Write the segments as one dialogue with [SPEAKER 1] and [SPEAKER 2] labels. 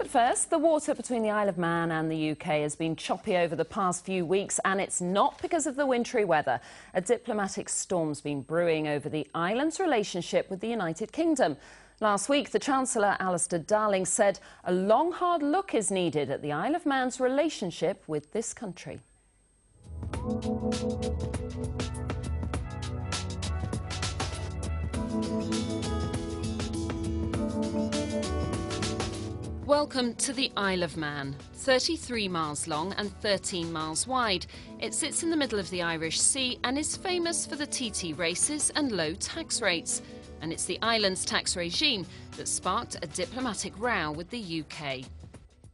[SPEAKER 1] But first, the water between the Isle of Man and the UK has been choppy over the past few weeks, and it's not because of the wintry weather. A diplomatic storm's been brewing over the island's relationship with the United Kingdom. Last week, the Chancellor, Alistair Darling, said a long, hard look is needed at the Isle of Man's relationship with this country. Welcome to the Isle of Man. 33 miles long and 13 miles wide. It sits in the middle of the Irish Sea and is famous for the TT races and low tax rates. And it's the island's tax regime that sparked a diplomatic row with the UK.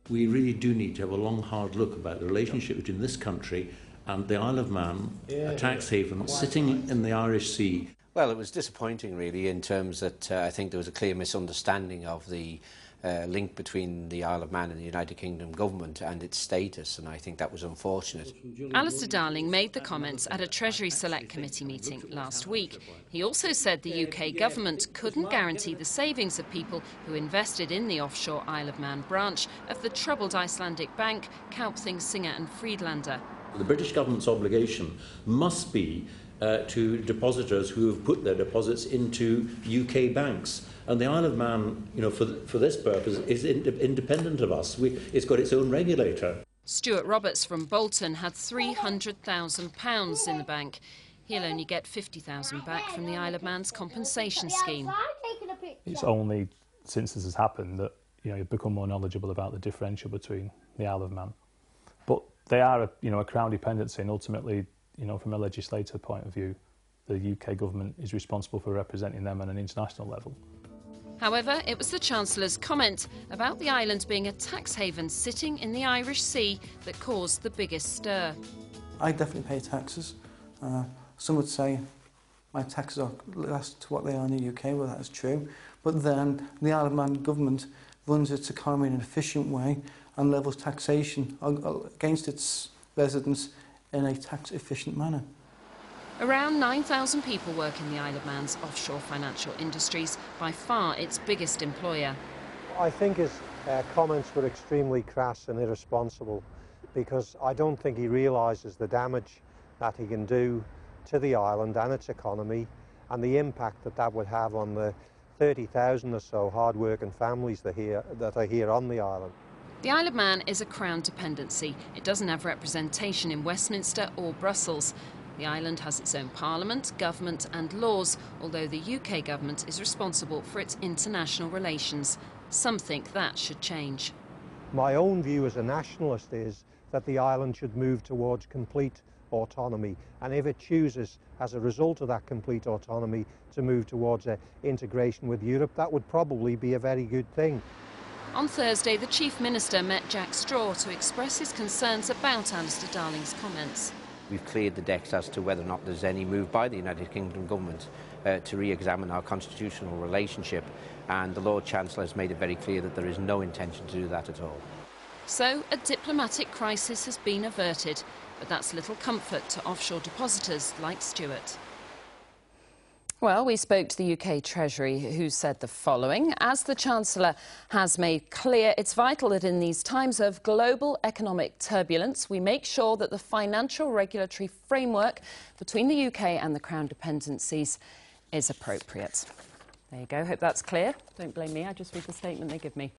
[SPEAKER 2] We really do need to have a long, hard look about the relationship between this country and the Isle of Man, a tax haven sitting in the Irish Sea.
[SPEAKER 3] Well, it was disappointing, really, in terms that I think there was a clear misunderstanding of the link between the Isle of Man and the United Kingdom government and its status, and I think that was unfortunate.
[SPEAKER 1] Alistair Darling made the comments at a Treasury Select Committee meeting last week. He also said the UK government couldn't guarantee the savings of people who invested in the offshore Isle of Man branch of the troubled Icelandic bank Kaupthing Singer and Friedlander.
[SPEAKER 2] The British government's obligation must be to depositors who have put their deposits into UK banks. And the Isle of Man, for this purpose, is independent of us. It's got its own regulator.
[SPEAKER 1] Stuart Roberts from Bolton had £300,000 in the bank. He'll only get £50,000 back from the Isle of Man's compensation scheme.
[SPEAKER 4] It's only since this has happened that you've become more knowledgeable about the differential between the Isle of Man. But they are a Crown dependency, and ultimately, from a legislative point of view, the UK government is responsible for representing them on an international level.
[SPEAKER 1] However, it was the Chancellor's comment about the island being a tax haven sitting in the Irish Sea that caused the biggest stir.
[SPEAKER 5] I definitely pay taxes. Some would say my taxes are less to what they are in the UK. Well, that is true. But then the Isle of Man government runs its economy in an efficient way and levels taxation against its residents in a tax-efficient manner.
[SPEAKER 1] Around 9,000 people work in the Isle of Man's offshore financial industries, by far its biggest employer.
[SPEAKER 6] I think his comments were extremely crass and irresponsible, because I don't think he realises the damage that he can do to the island and its economy, and the impact that would have on the 30,000 or so hard-working families that are here on the island.
[SPEAKER 1] The Isle of Man is a Crown dependency. It doesn't have representation in Westminster or Brussels. The island has its own parliament, government and laws, although the UK government is responsible for its international relations. Some think that should change.
[SPEAKER 6] My own view as a nationalist is that the island should move towards complete autonomy, and if it chooses, as a result of that complete autonomy, to move towards integration with Europe, that would probably be a very good thing.
[SPEAKER 1] On Thursday, the Chief Minister met Jack Straw to express his concerns about Alistair Darling's comments.
[SPEAKER 3] We've cleared the decks as to whether or not there's any move by the United Kingdom government to re-examine our constitutional relationship, and the Lord Chancellor has made it very clear that there is no intention to do that at all.
[SPEAKER 1] So a diplomatic crisis has been averted, but that's little comfort to offshore depositors like Stuart. Well, we spoke to the UK Treasury, who said the following. As the Chancellor has made clear, it's vital that in these times of global economic turbulence, we make sure that the financial regulatory framework between the UK and the Crown dependencies is appropriate. There you go. Hope that's clear. Don't blame me. I just read the statement they give me.